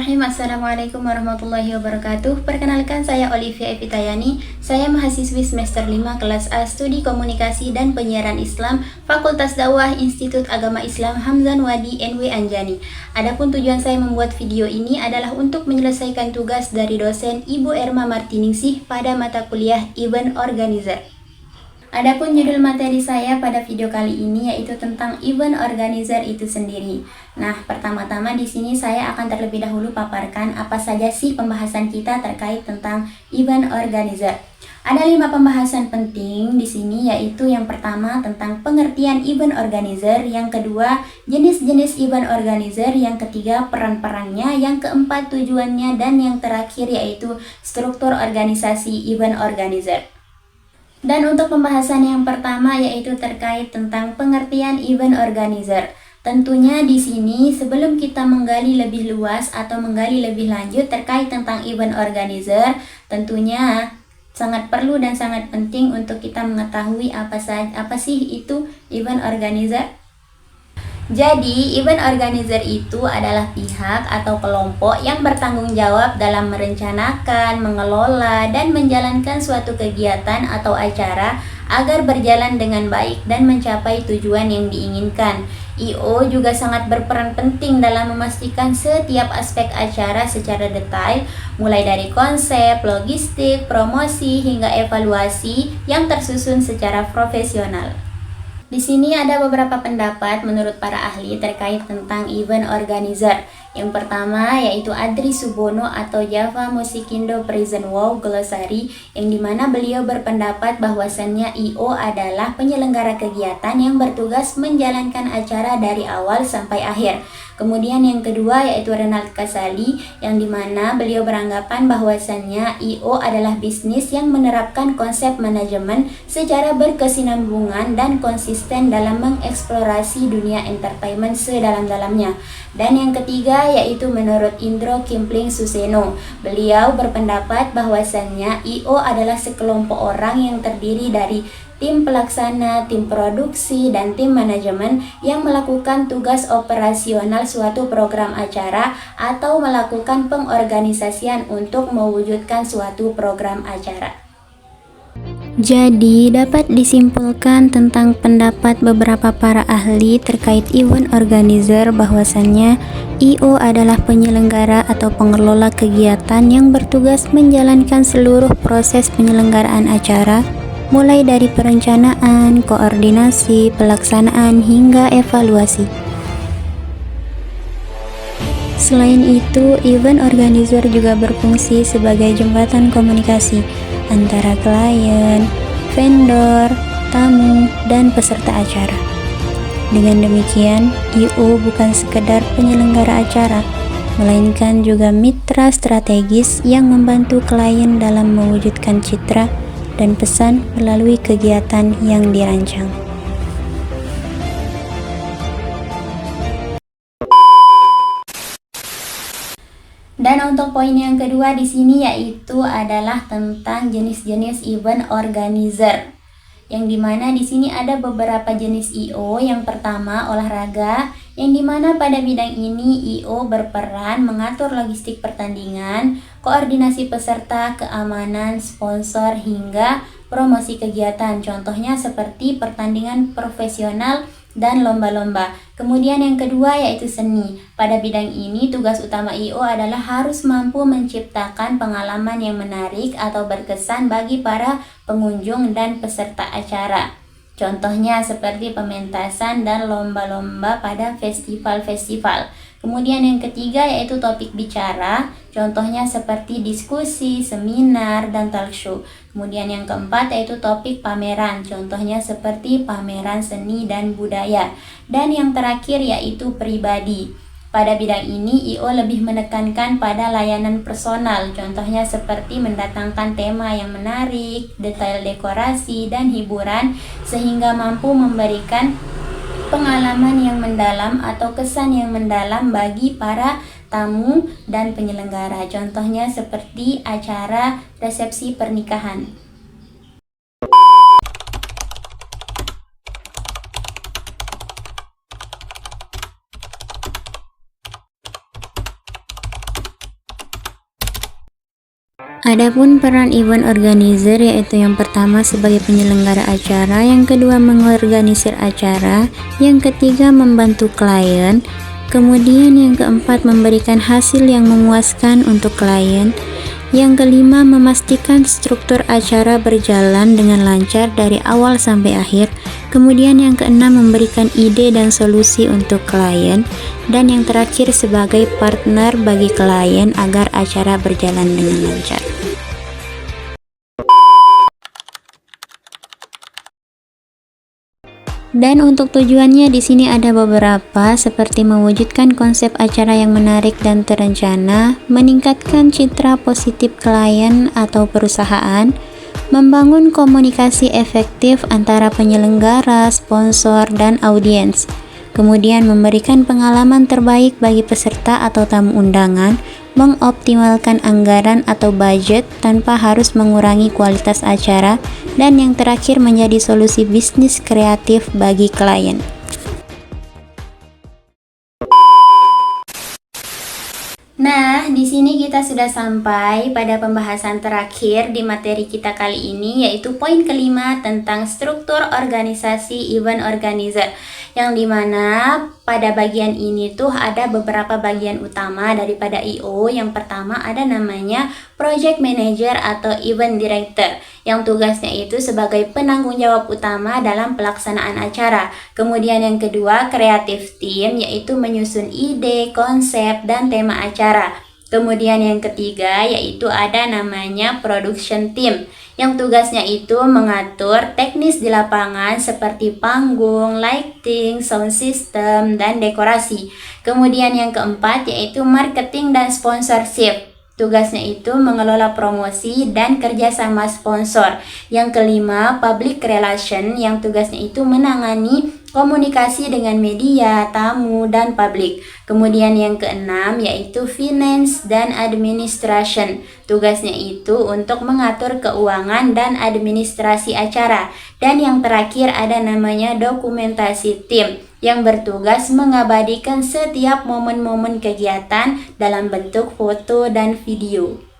Bismillahirrahmanirrahim. Assalamualaikum warahmatullahi wabarakatuh. Perkenalkan, saya Olivia Evitayani. Saya mahasiswi semester 5 kelas A Studi Komunikasi dan Penyiaran Islam, Fakultas Dakwah Institut Agama Islam Hamzan Wadi NW Anjani. Adapun tujuan saya membuat video ini adalah untuk menyelesaikan tugas dari dosen Ibu Erma Martiningsih pada mata kuliah Event Organizer. Adapun judul materi saya pada video kali ini yaitu tentang event organizer itu sendiri. Nah, pertama-tama di sini saya akan terlebih dahulu paparkan apa saja sih pembahasan kita terkait tentang event organizer. Ada 5 pembahasan penting di sini, yaitu yang pertama tentang pengertian event organizer, yang kedua jenis-jenis event organizer, yang ketiga peran-perannya, yang keempat tujuannya, dan yang terakhir yaitu struktur organisasi event organizer. Dan untuk pembahasan yang pertama yaitu terkait tentang pengertian event organizer. Tentunya di sini sebelum kita menggali lebih luas atau menggali lebih lanjut terkait tentang event organizer, tentunya sangat perlu dan sangat penting untuk kita mengetahui apa sih itu event organizer. Jadi, event organizer itu adalah pihak atau kelompok yang bertanggung jawab dalam merencanakan, mengelola, dan menjalankan suatu kegiatan atau acara agar berjalan dengan baik dan mencapai tujuan yang diinginkan. I.O. juga sangat berperan penting dalam memastikan setiap aspek acara secara detail, mulai dari konsep, logistik, promosi, hingga evaluasi yang tersusun secara profesional. Di sini ada beberapa pendapat menurut para ahli terkait tentang event organizer. Yang pertama yaitu Adri Subono atau Java Musikindo Present Wow Glossary, yang dimana beliau berpendapat bahwasannya I.O. adalah penyelenggara kegiatan yang bertugas menjalankan acara dari awal sampai akhir. Kemudian yang kedua yaitu Renald Kasali, yang dimana beliau beranggapan bahwasannya I.O. adalah bisnis yang menerapkan konsep manajemen secara berkesinambungan dan konsisten dalam mengeksplorasi dunia entertainment sedalam-dalamnya. Dan yang ketiga yaitu menurut Indro Kimpling Suseno, beliau berpendapat bahwasannya I.O. adalah sekelompok orang yang terdiri dari tim pelaksana, tim produksi, dan tim manajemen yang melakukan tugas operasional suatu program acara atau melakukan pengorganisasian untuk mewujudkan suatu program acara. Jadi, dapat disimpulkan tentang pendapat beberapa para ahli terkait event organizer bahwasannya I.O. adalah penyelenggara atau pengelola kegiatan yang bertugas menjalankan seluruh proses penyelenggaraan acara, mulai dari perencanaan, koordinasi, pelaksanaan, hingga evaluasi. Selain itu, event organizer juga berfungsi sebagai jembatan komunikasi antara klien, vendor, tamu, dan peserta acara. Dengan demikian, I.O. bukan sekedar penyelenggara acara, melainkan juga mitra strategis yang membantu klien dalam mewujudkan citra dan pesan melalui kegiatan yang dirancang. Dan untuk poin yang kedua di sini yaitu adalah tentang jenis-jenis event organizer. Yang dimana di sini ada beberapa jenis I.O. Yang pertama olahraga, yang dimana pada bidang ini I.O. berperan mengatur logistik pertandingan, koordinasi peserta, keamanan, sponsor, hingga promosi kegiatan. Contohnya seperti pertandingan profesional dan lomba-lomba. Kemudian yang kedua yaitu seni. Pada bidang ini tugas utama I.O. adalah harus mampu menciptakan pengalaman yang menarik atau berkesan bagi para pengunjung dan peserta acara. Contohnya seperti pementasan dan lomba-lomba pada festival-festival. Kemudian yang ketiga yaitu topik bicara, contohnya seperti diskusi, seminar, dan talk show. Kemudian yang keempat yaitu topik pameran, contohnya seperti pameran seni dan budaya. Dan yang terakhir yaitu pribadi. Pada bidang ini I.O. lebih menekankan pada layanan personal, contohnya seperti mendatangkan tema yang menarik, detail dekorasi, dan hiburan, sehingga mampu memberikan pengalaman yang mendalam atau kesan yang mendalam bagi para tamu dan penyelenggara. Contohnya seperti acara resepsi pernikahan. Adapun peran event organizer yaitu yang pertama sebagai penyelenggara acara, yang kedua mengorganisir acara, yang ketiga membantu klien, kemudian yang keempat memberikan hasil yang memuaskan untuk klien, yang kelima memastikan struktur acara berjalan dengan lancar dari awal sampai akhir, kemudian yang keenam memberikan ide dan solusi untuk klien, dan yang terakhir sebagai partner bagi klien agar acara berjalan dengan lancar. Dan untuk tujuannya di sini ada beberapa, seperti mewujudkan konsep acara yang menarik dan terencana, meningkatkan citra positif klien atau perusahaan, membangun komunikasi efektif antara penyelenggara, sponsor, dan audiens, kemudian memberikan pengalaman terbaik bagi peserta atau tamu undangan, mengoptimalkan anggaran atau budget tanpa harus mengurangi kualitas acara, dan yang terakhir menjadi solusi bisnis kreatif bagi klien. Nah, di sini kita sudah sampai pada pembahasan terakhir di materi kita kali ini, yaitu poin kelima tentang struktur organisasi event organizer, yang dimana pada bagian ini tuh ada beberapa bagian utama daripada I.O. Yang pertama ada namanya Project Manager atau Event Director, yang tugasnya itu sebagai penanggung jawab utama dalam pelaksanaan acara. Kemudian yang kedua Creative Team, yaitu menyusun ide, konsep, dan tema acara. Kemudian yang ketiga yaitu ada namanya Production Team, yang tugasnya itu mengatur teknis di lapangan seperti panggung, lighting, sound system, dan dekorasi. Kemudian yang keempat yaitu Marketing dan Sponsorship. Tugasnya itu mengelola promosi dan kerjasama sponsor. Yang kelima, Public Relation, yang tugasnya itu menangani komunikasi dengan media, tamu, dan publik. Kemudian yang keenam yaitu Finance dan Administration. Tugasnya itu untuk mengatur keuangan dan administrasi acara. Dan yang terakhir ada namanya Dokumentasi Tim, yang bertugas mengabadikan setiap momen-momen kegiatan dalam bentuk foto dan video.